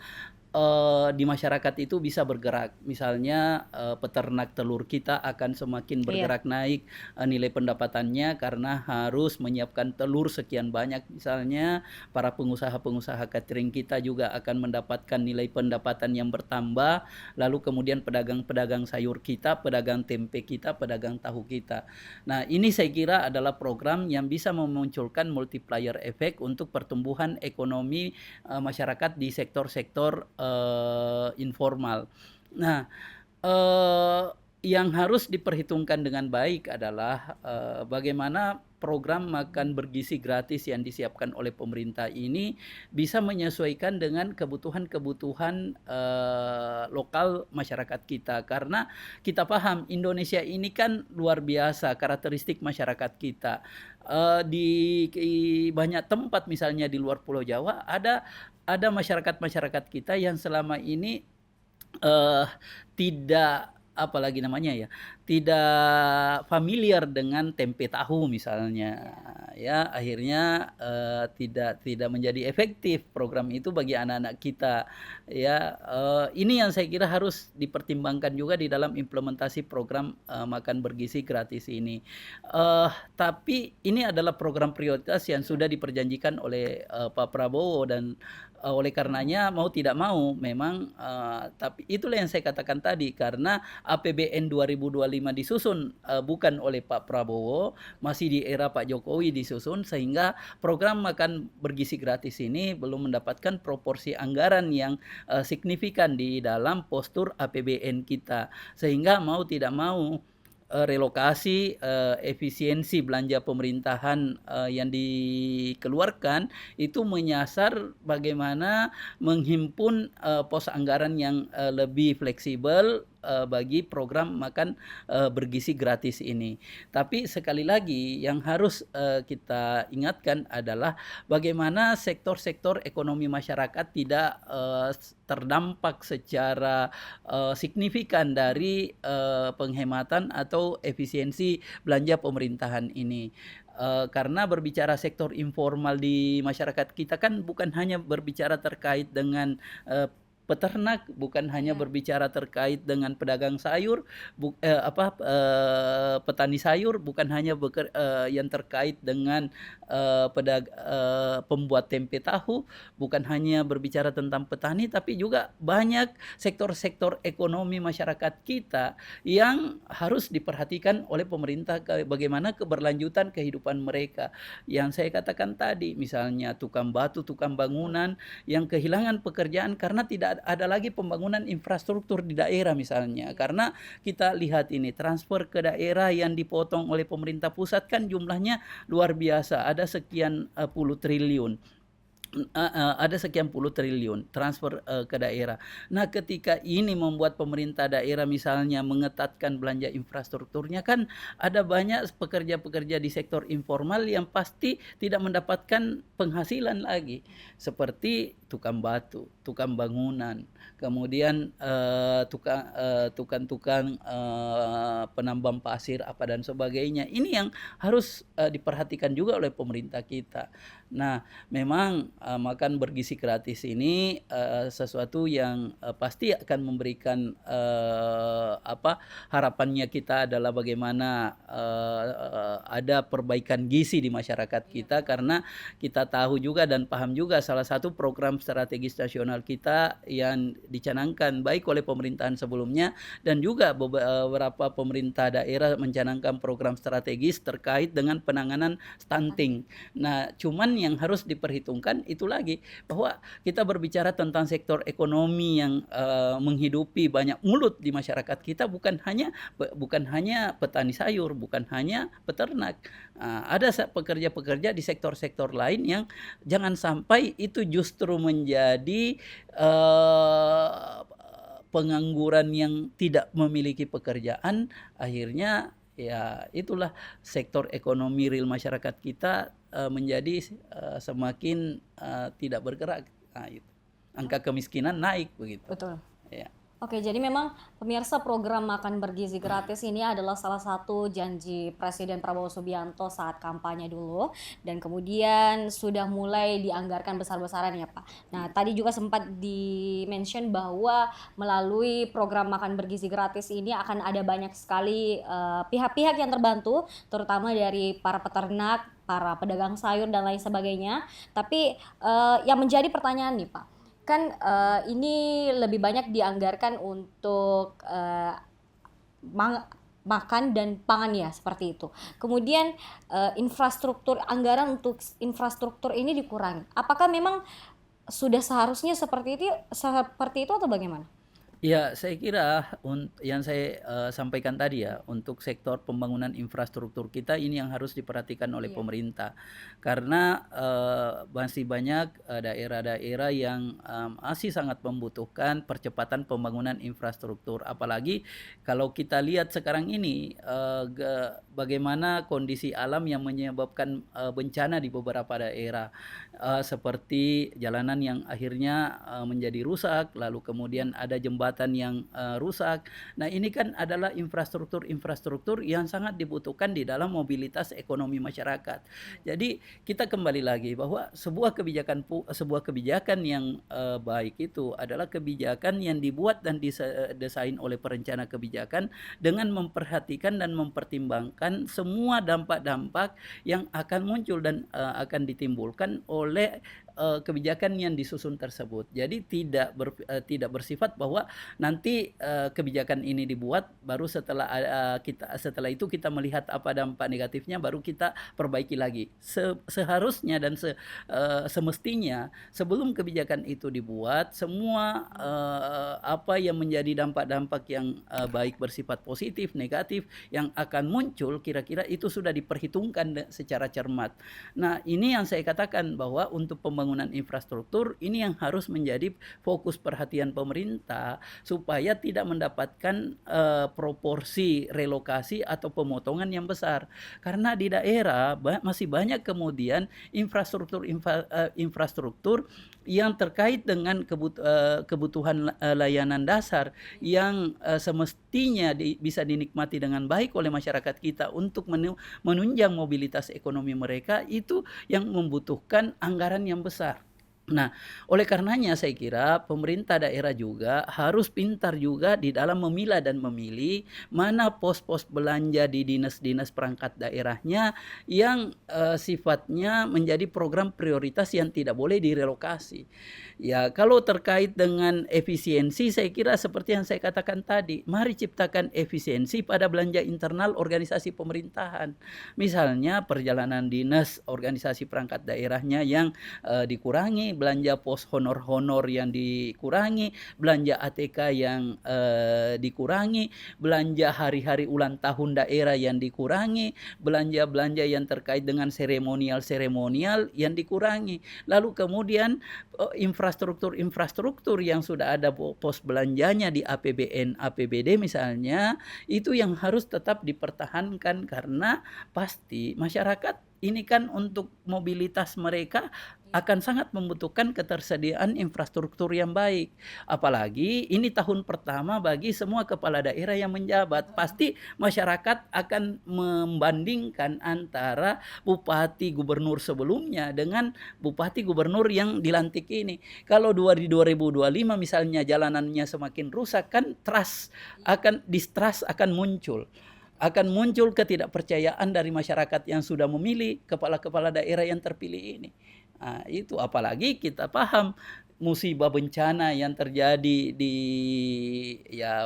Speaker 1: di masyarakat itu bisa bergerak. Misalnya peternak telur kita akan semakin
Speaker 3: Iya.
Speaker 1: bergerak naik nilai pendapatannya karena harus menyiapkan telur sekian banyak. Misalnya para pengusaha-pengusaha catering kita juga akan mendapatkan nilai pendapatan yang bertambah. Lalu kemudian pedagang-pedagang sayur kita, pedagang tempe kita, pedagang tahu kita. Nah, ini saya kira adalah program yang bisa memunculkan multiplier effect untuk pertumbuhan ekonomi masyarakat di sektor-sektor informal. Nah, eh, yang harus diperhitungkan dengan baik adalah bagaimana program makan bergizi gratis yang disiapkan oleh pemerintah ini bisa menyesuaikan dengan kebutuhan-kebutuhan lokal masyarakat kita. Karena kita paham Indonesia ini kan luar biasa karakteristik masyarakat kita. Di banyak tempat misalnya di luar Pulau Jawa ada masyarakat-masyarakat kita yang selama ini eh, tidak apalagi namanya ya, tidak familiar dengan tempe tahu misalnya, ya akhirnya tidak tidak menjadi efektif program itu bagi anak-anak kita, ya ini yang saya kira harus dipertimbangkan juga di dalam implementasi program makan bergizi gratis ini. Tapi ini adalah program prioritas yang sudah diperjanjikan oleh Pak Prabowo dan oleh karenanya mau tidak mau memang tapi itulah yang saya katakan tadi karena APBN 2025 disusun bukan oleh Pak Prabowo, masih di era Pak Jokowi disusun sehingga program makan bergizi gratis ini belum mendapatkan proporsi anggaran yang signifikan di dalam postur APBN kita. Sehingga mau tidak mau relokasi efisiensi belanja pemerintahan yang dikeluarkan itu menyasar bagaimana menghimpun pos anggaran yang lebih fleksibel bagi program makan bergizi gratis ini. Tapi sekali lagi yang harus kita ingatkan adalah bagaimana sektor-sektor ekonomi masyarakat tidak terdampak secara signifikan dari penghematan atau efisiensi belanja pemerintahan ini. Karena berbicara sektor informal di masyarakat kita kan bukan hanya berbicara terkait dengan peternak, bukan hanya
Speaker 3: Iya.
Speaker 1: berbicara terkait dengan pedagang sayur, petani sayur, bukan hanya yang terkait dengan pembuat tempe tahu, bukan hanya berbicara tentang petani, tapi juga banyak sektor-sektor ekonomi masyarakat kita yang harus diperhatikan oleh pemerintah, bagaimana keberlanjutan kehidupan mereka. Yang saya katakan tadi, misalnya tukang batu, tukang bangunan yang kehilangan pekerjaan karena tidak ada lagi pembangunan infrastruktur di daerah misalnya. Karena kita lihat ini transfer ke daerah yang dipotong oleh pemerintah pusat kan jumlahnya luar biasa, ada sekian puluh triliun. Ada sekian puluh triliun transfer ke daerah. Nah, ketika ini membuat pemerintah daerah misalnya mengetatkan belanja infrastrukturnya, kan ada banyak pekerja-pekerja di sektor informal yang pasti tidak mendapatkan penghasilan lagi, seperti tukang batu, tukang bangunan, kemudian tukang-tukang penambang pasir apa dan sebagainya. Ini yang harus diperhatikan juga oleh pemerintah kita. Nah, memang makan bergizi gratis ini sesuatu yang pasti akan memberikan harapannya kita adalah bagaimana ada perbaikan gizi di masyarakat kita, karena kita tahu juga dan paham juga salah satu program strategis nasional kita yang dicanangkan baik oleh pemerintahan sebelumnya dan juga beberapa pemerintah daerah mencanangkan program strategis terkait dengan penanganan stunting. Nah, cuman yang harus diperhitungkan itu lagi, bahwa kita berbicara tentang sektor ekonomi yang menghidupi banyak mulut di masyarakat kita, bukan hanya petani sayur, bukan hanya peternak. Ada pekerja-pekerja di sektor-sektor lain yang jangan sampai itu justru menjadi pengangguran yang tidak memiliki pekerjaan, akhirnya ya itulah sektor ekonomi real masyarakat kita menjadi semakin tidak bergerak. Nah, itu. Angka kemiskinan naik begitu.
Speaker 3: Betul.
Speaker 1: Ya.
Speaker 3: Oke, jadi memang pemirsa, program makan bergizi gratis ini adalah salah satu janji Presiden Prabowo Subianto saat kampanye dulu, dan kemudian sudah mulai dianggarkan besar-besaran ya Pak. Nah, tadi juga sempat di-mention bahwa melalui program makan bergizi gratis ini akan ada banyak sekali pihak-pihak yang terbantu, terutama dari para peternak, para pedagang sayur dan lain sebagainya. Tapi yang menjadi pertanyaan nih Pak, kan ini lebih banyak dianggarkan untuk makan dan pangan ya, seperti itu. Kemudian anggaran untuk infrastruktur ini dikurangi. Apakah memang sudah seharusnya seperti itu atau bagaimana?
Speaker 1: Ya, saya kira yang saya sampaikan tadi ya, untuk sektor pembangunan infrastruktur kita ini yang harus diperhatikan oleh
Speaker 3: Iya.
Speaker 1: pemerintah. Karena masih banyak daerah-daerah yang masih sangat membutuhkan percepatan pembangunan infrastruktur. Apalagi kalau kita lihat sekarang ini bagaimana kondisi alam yang menyebabkan bencana di beberapa daerah. Seperti jalanan yang akhirnya menjadi rusak, lalu kemudian ada jembatan yang rusak. Nah, ini kan adalah infrastruktur yang sangat dibutuhkan di dalam mobilitas ekonomi masyarakat. Jadi kita kembali lagi bahwa sebuah kebijakan yang baik itu adalah kebijakan yang dibuat dan didesain oleh perencana kebijakan dengan memperhatikan dan mempertimbangkan semua dampak-dampak yang akan muncul dan akan ditimbulkan oleh kebijakan yang disusun tersebut. Jadi tidak bersifat bahwa nanti kebijakan ini dibuat baru setelah itu kita melihat apa dampak negatifnya baru kita perbaiki lagi. Seharusnya dan semestinya sebelum kebijakan itu dibuat, semua apa yang menjadi dampak-dampak yang baik bersifat positif, negatif yang akan muncul, kira-kira itu sudah diperhitungkan secara cermat. Nah, ini yang saya katakan bahwa untuk pembangunan infrastruktur ini yang harus menjadi fokus perhatian pemerintah supaya tidak mendapatkan proporsi relokasi atau pemotongan yang besar. Karena di daerah masih banyak kemudian infrastruktur yang terkait dengan kebutuhan layanan dasar yang semestinya bisa dinikmati dengan baik oleh masyarakat kita untuk menunjang mobilitas ekonomi mereka, itu yang membutuhkan anggaran yang besar. Nah, oleh karenanya saya kira pemerintah daerah juga harus pintar juga di dalam memilah dan memilih mana pos-pos belanja di dinas-dinas perangkat daerahnya yang sifatnya menjadi program prioritas yang tidak boleh direlokasi. Ya, kalau terkait dengan efisiensi saya kira seperti yang saya katakan tadi, mari ciptakan efisiensi pada belanja internal organisasi pemerintahan. Misalnya perjalanan dinas organisasi perangkat daerahnya yang dikurangi, belanja pos honor-honor yang dikurangi, belanja ATK yang dikurangi, belanja hari-hari ulang tahun daerah yang dikurangi, belanja-belanja yang terkait dengan seremonial-seremonial yang dikurangi. Lalu kemudian infrastruktur-infrastruktur yang sudah ada pos belanjanya di APBN, APBD misalnya, itu yang harus tetap dipertahankan karena pasti masyarakat ini kan untuk mobilitas mereka akan sangat membutuhkan ketersediaan infrastruktur yang baik. Apalagi ini tahun pertama bagi semua kepala daerah yang menjabat. Pasti masyarakat akan membandingkan antara bupati gubernur sebelumnya dengan bupati gubernur yang dilantik ini. Kalau di 2025 misalnya jalanannya semakin rusak kan distrust akan muncul ketidakpercayaan dari masyarakat yang sudah memilih kepala-kepala daerah yang terpilih ini. Nah, itu apalagi kita paham musibah bencana yang terjadi di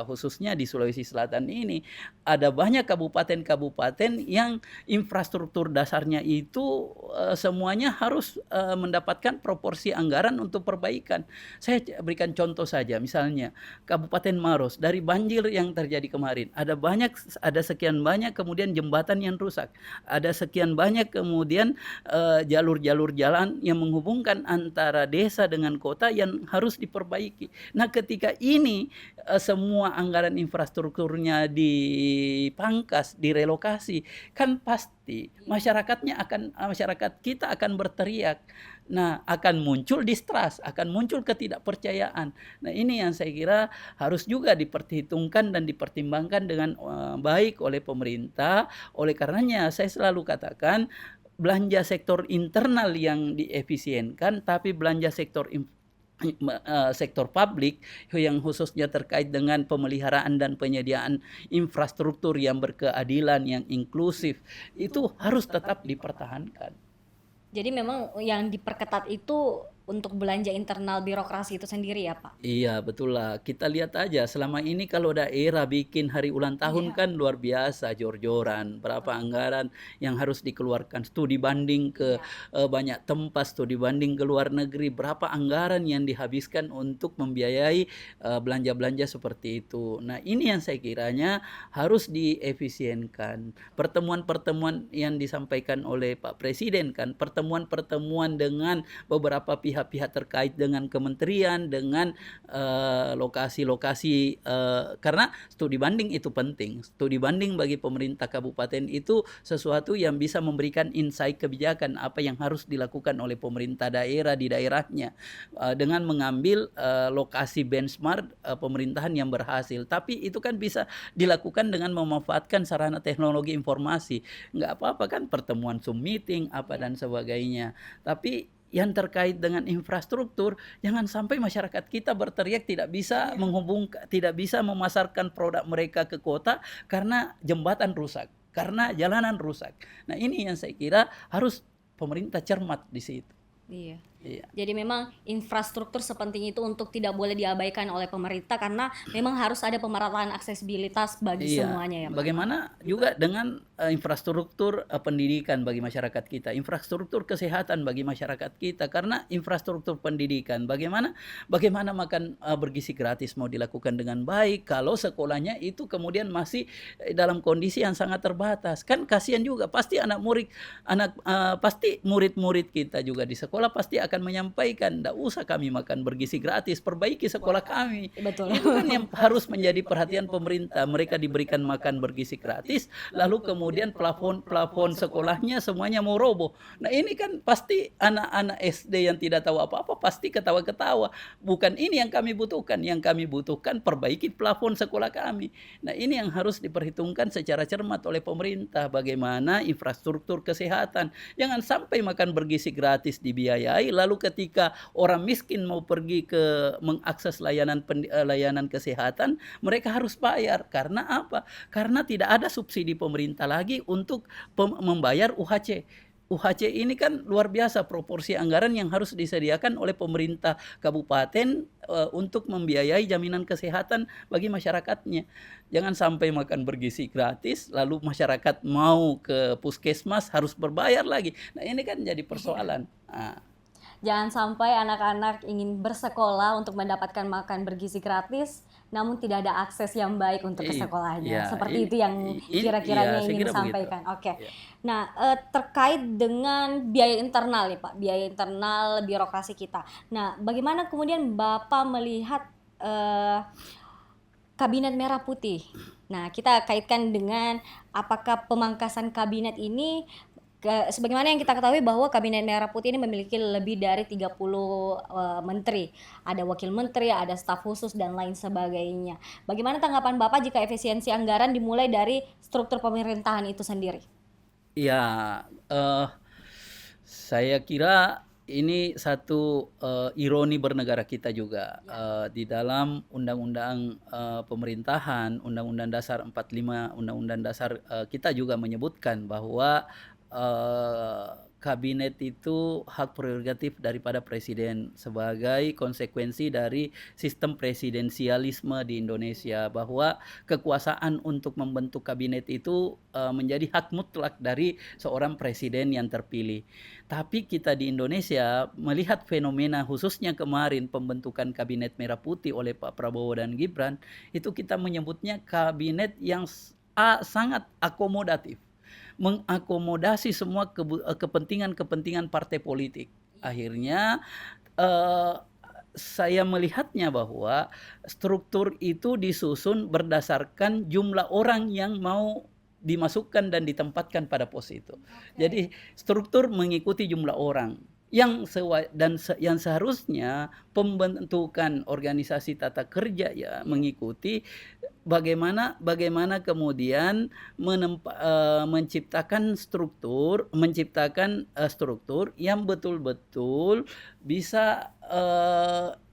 Speaker 1: khususnya di Sulawesi Selatan ini ada banyak kabupaten-kabupaten yang infrastruktur dasarnya itu semuanya harus mendapatkan proporsi anggaran untuk perbaikan. Saya berikan contoh saja, misalnya Kabupaten Maros dari banjir yang terjadi kemarin ada sekian banyak kemudian jembatan yang rusak, ada sekian banyak kemudian jalur-jalur jalan yang menghubungkan antara desa dengan kota yang harus diperbaiki. Nah, ketika ini semua anggaran infrastrukturnya dipangkas, direlokasi, kan pasti masyarakat kita akan berteriak. Nah, akan muncul distrust, akan muncul ketidakpercayaan. Nah, ini yang saya kira harus juga diperhitungkan dan dipertimbangkan dengan baik oleh pemerintah. Oleh karenanya saya selalu katakan belanja sektor internal yang diefisienkan, tapi belanja sektor publik yang khususnya terkait dengan pemeliharaan dan penyediaan infrastruktur yang berkeadilan, yang inklusif, itu harus tetap dipertahankan.
Speaker 3: Jadi memang yang diperketat itu untuk belanja internal birokrasi itu sendiri ya Pak?
Speaker 1: Iya, betul lah. Kita lihat aja selama ini kalau daerah bikin hari ulang tahun kan luar biasa jor-joran. Berapa anggaran yang harus dikeluarkan, studi banding ke banyak tempat, studi banding ke luar negeri, berapa anggaran yang dihabiskan untuk membiayai belanja-belanja seperti itu. Nah, ini yang saya kiranya harus diefisienkan. Pertemuan-pertemuan yang disampaikan oleh Pak Presiden kan, pertemuan-pertemuan dengan beberapa pihak-pihak terkait dengan kementerian, dengan lokasi-lokasi, karena studi banding itu penting. Studi banding bagi pemerintah kabupaten itu sesuatu yang bisa memberikan insight kebijakan apa yang harus dilakukan oleh pemerintah daerah di daerahnya dengan mengambil lokasi benchmark pemerintahan yang berhasil. Tapi itu kan bisa dilakukan dengan memanfaatkan sarana teknologi informasi. Nggak apa-apa kan pertemuan Zoom meeting apa dan sebagainya. Tapi yang terkait dengan infrastruktur, jangan sampai masyarakat kita berteriak tidak bisa tidak bisa memasarkan produk mereka ke kota karena jembatan rusak, karena jalanan rusak. Nah, ini yang saya kira harus pemerintah cermat di situ.
Speaker 3: Iya.
Speaker 1: Iya.
Speaker 3: Jadi memang infrastruktur sepenting itu untuk tidak boleh diabaikan oleh pemerintah karena memang harus ada pemerataan aksesibilitas bagi semuanya ya Pak.
Speaker 1: Bagaimana juga dengan infrastruktur pendidikan bagi masyarakat kita, infrastruktur kesehatan bagi masyarakat kita, karena infrastruktur pendidikan bagaimana makan bergizi gratis mau dilakukan dengan baik kalau sekolahnya itu kemudian masih dalam kondisi yang sangat terbatas. Kan kasihan juga, pasti pasti murid-murid kita juga di sekolah pasti akan menyampaikan, tidak usah kami makan bergizi gratis, perbaiki sekolah kami.
Speaker 3: Betul.
Speaker 1: Itu kan yang harus menjadi perhatian pemerintah. Mereka diberikan makan bergizi gratis, lalu kemudian plafon sekolahnya semuanya mau roboh. Nah, ini kan pasti anak-anak SD yang tidak tahu apa-apa pasti ketawa-ketawa. Bukan ini yang kami butuhkan. Yang kami butuhkan perbaiki plafon sekolah kami. Nah, ini yang harus diperhitungkan secara cermat oleh pemerintah. Bagaimana infrastruktur kesehatan. Jangan sampai makan bergizi gratis dibiayai lalu ketika orang miskin mau pergi ke mengakses layanan kesehatan, mereka harus bayar. Karena apa? Karena tidak ada subsidi pemerintah lagi untuk membayar UHC. UHC ini kan luar biasa proporsi anggaran yang harus disediakan oleh pemerintah kabupaten untuk membiayai jaminan kesehatan bagi masyarakatnya. Jangan sampai makan bergizi gratis, lalu masyarakat mau ke puskesmas harus berbayar lagi. Nah ini kan jadi persoalan. Nah,
Speaker 3: Jangan sampai anak-anak ingin bersekolah untuk mendapatkan makan bergizi gratis, namun tidak ada akses yang baik untuk ke sekolahnya.
Speaker 1: ya,
Speaker 3: Seperti itu yang kira-kiranya
Speaker 1: saya
Speaker 3: ingin
Speaker 1: kira begitu.
Speaker 3: disampaikan. Oke.
Speaker 1: Ya.
Speaker 3: Nah, terkait dengan biaya internal nih Pak, biaya internal birokrasi kita. Nah, bagaimana kemudian Bapak melihat Kabinet Merah Putih? Nah, kita kaitkan dengan apakah pemangkasan kabinet ini sebagaimana yang kita ketahui bahwa Kabinet Merah Putih ini memiliki lebih dari 30 menteri. Ada wakil menteri, ada staf khusus dan lain sebagainya. Bagaimana tanggapan Bapak jika efisiensi anggaran dimulai dari struktur pemerintahan itu sendiri?
Speaker 1: Ya, saya kira ini satu ironi bernegara kita juga. Di dalam Undang-Undang Pemerintahan, Undang-Undang Dasar 45, Undang-Undang Dasar kita juga menyebutkan bahwa kabinet itu hak prerogatif daripada presiden sebagai konsekuensi dari sistem presidensialisme di Indonesia, bahwa kekuasaan untuk membentuk kabinet itu menjadi hak mutlak dari seorang presiden yang terpilih. Tapi kita di Indonesia melihat fenomena khususnya kemarin pembentukan kabinet Merah Putih oleh Pak Prabowo dan Gibran, itu kita menyebutnya kabinet yang sangat akomodatif, mengakomodasi semua kepentingan-kepentingan partai politik. Akhirnya saya melihatnya bahwa struktur itu disusun berdasarkan jumlah orang yang mau dimasukkan dan ditempatkan pada pos itu. Jadi struktur mengikuti jumlah orang yang yang seharusnya pembentukan organisasi tata kerja ya mengikuti bagaimana kemudian menciptakan struktur yang betul-betul bisa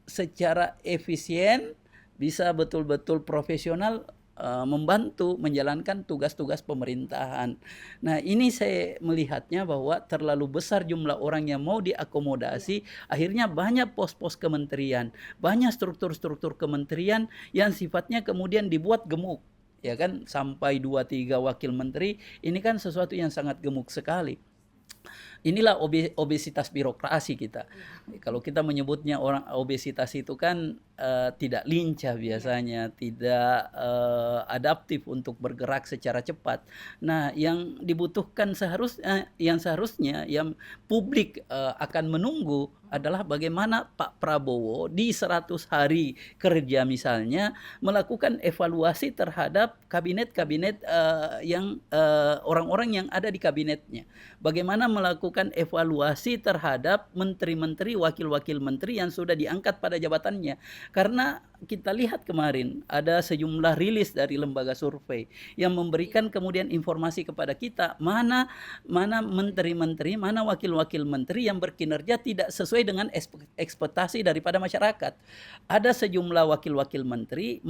Speaker 1: secara efisien, bisa betul-betul profesional membantu menjalankan tugas-tugas pemerintahan. Nah, ini saya melihatnya bahwa terlalu besar jumlah orang yang mau diakomodasi, akhirnya banyak pos-pos kementerian, banyak struktur-struktur kementerian yang sifatnya kemudian dibuat gemuk. Ya kan, sampai 2-3 wakil menteri, ini kan sesuatu yang sangat gemuk sekali. Inilah obesitas birokrasi kita. Kalau kita menyebutnya orang obesitas itu kan tidak lincah biasanya, tidak adaptif untuk bergerak secara cepat. Nah, yang dibutuhkan seharusnya yang publik akan menunggu adalah bagaimana Pak Prabowo di 100 hari kerja misalnya melakukan evaluasi terhadap kabinet-kabinet yang orang-orang yang ada di kabinetnya. Bagaimana melakukan evaluasi terhadap menteri-menteri, wakil-wakil menteri yang sudah diangkat pada jabatannya. Karena kita lihat kemarin ada sejumlah rilis dari lembaga survei yang memberikan kemudian informasi kepada kita mana menteri-menteri, mana wakil-wakil menteri yang berkinerja tidak sesuai dengan ekspektasi daripada masyarakat. Ada sejumlah wakil-wakil menteri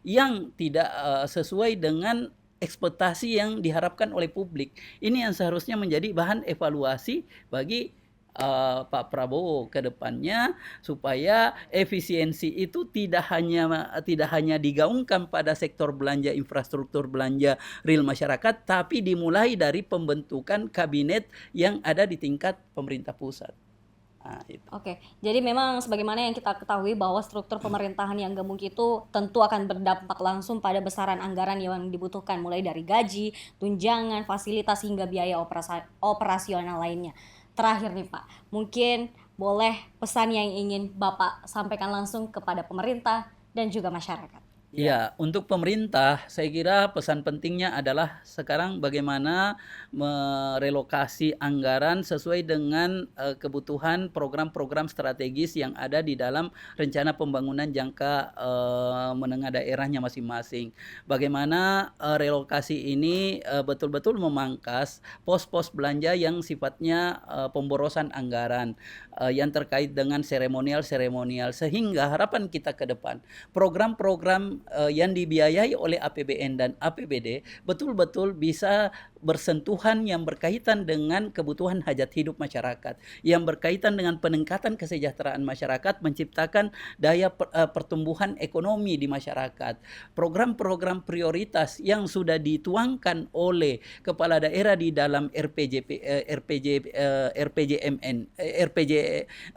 Speaker 1: yang tidak sesuai dengan ekspektasi yang diharapkan oleh publik. Ini yang seharusnya menjadi bahan evaluasi bagi Pak Prabowo ke depannya, supaya efisiensi itu tidak hanya digaungkan pada sektor belanja, infrastruktur belanja real masyarakat, tapi dimulai dari pembentukan kabinet yang ada di tingkat pemerintah pusat. Nah, itu.
Speaker 3: Oke, jadi memang sebagaimana yang kita ketahui bahwa struktur pemerintahan yang gemuk itu tentu akan berdampak langsung pada besaran anggaran yang dibutuhkan, mulai dari gaji, tunjangan, fasilitas hingga biaya operasional lainnya. Terakhir nih Pak, mungkin boleh pesan yang ingin Bapak sampaikan langsung kepada pemerintah dan juga masyarakat.
Speaker 1: Ya, untuk pemerintah, saya kira pesan pentingnya adalah sekarang bagaimana merelokasi anggaran sesuai dengan kebutuhan program-program strategis yang ada di dalam rencana pembangunan jangka menengah daerahnya masing-masing. Bagaimana relokasi ini betul-betul memangkas pos-pos belanja yang sifatnya pemborosan anggaran yang terkait dengan seremonial-seremonial, sehingga harapan kita ke depan program-program yang dibiayai oleh APBN dan APBD betul-betul bisa bersentuhan yang berkaitan dengan kebutuhan hajat hidup masyarakat, yang berkaitan dengan peningkatan kesejahteraan masyarakat, menciptakan daya pertumbuhan ekonomi di masyarakat. Program-program prioritas yang sudah dituangkan oleh kepala daerah di dalam RPJ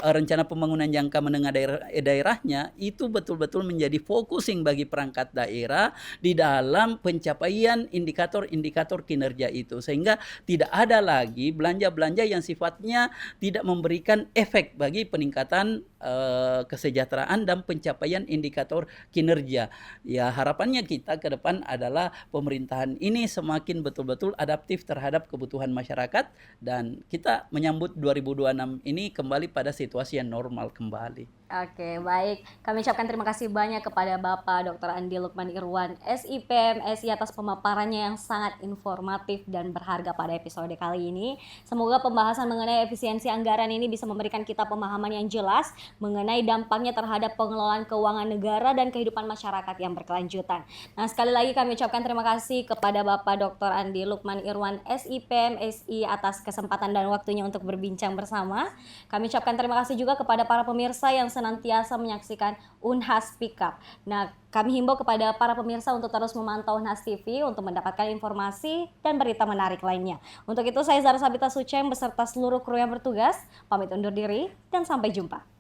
Speaker 1: rencana pembangunan jangka menengah daerahnya itu betul-betul menjadi focusing bagi perangkat daerah di dalam pencapaian indikator-indikator kinerja itu, sehingga tidak ada lagi belanja-belanja yang sifatnya tidak memberikan efek bagi peningkatan kesejahteraan dan pencapaian indikator kinerja. Ya, harapannya kita ke depan adalah pemerintahan ini semakin betul-betul adaptif terhadap kebutuhan masyarakat dan kita menyambut 2026 ini kembali pada situasi yang normal kembali.
Speaker 3: Oke, baik. Kami ucapkan terima kasih banyak kepada Bapak Dr. Andi Lukman Irwan, SIP, MSI atas pemaparannya yang sangat informatif dan berharga pada episode kali ini. Semoga pembahasan mengenai efisiensi anggaran ini bisa memberikan kita pemahaman yang jelas mengenai dampaknya terhadap pengelolaan keuangan negara dan kehidupan masyarakat yang berkelanjutan. Nah, sekali lagi kami ucapkan terima kasih kepada Bapak Dr. Andi Lukman Irwan, SIP, MSI atas kesempatan dan waktunya untuk berbincang bersama. Kami ucapkan terima kasih juga kepada para pemirsa yang senantiasa menyaksikan Unhas Speak Up. Nah, kami himbau kepada para pemirsa untuk terus memantau Unhas TV untuk mendapatkan informasi dan berita menarik lainnya. Untuk itu saya Zara Sabita Suceng beserta seluruh kru yang bertugas, pamit undur diri dan sampai jumpa.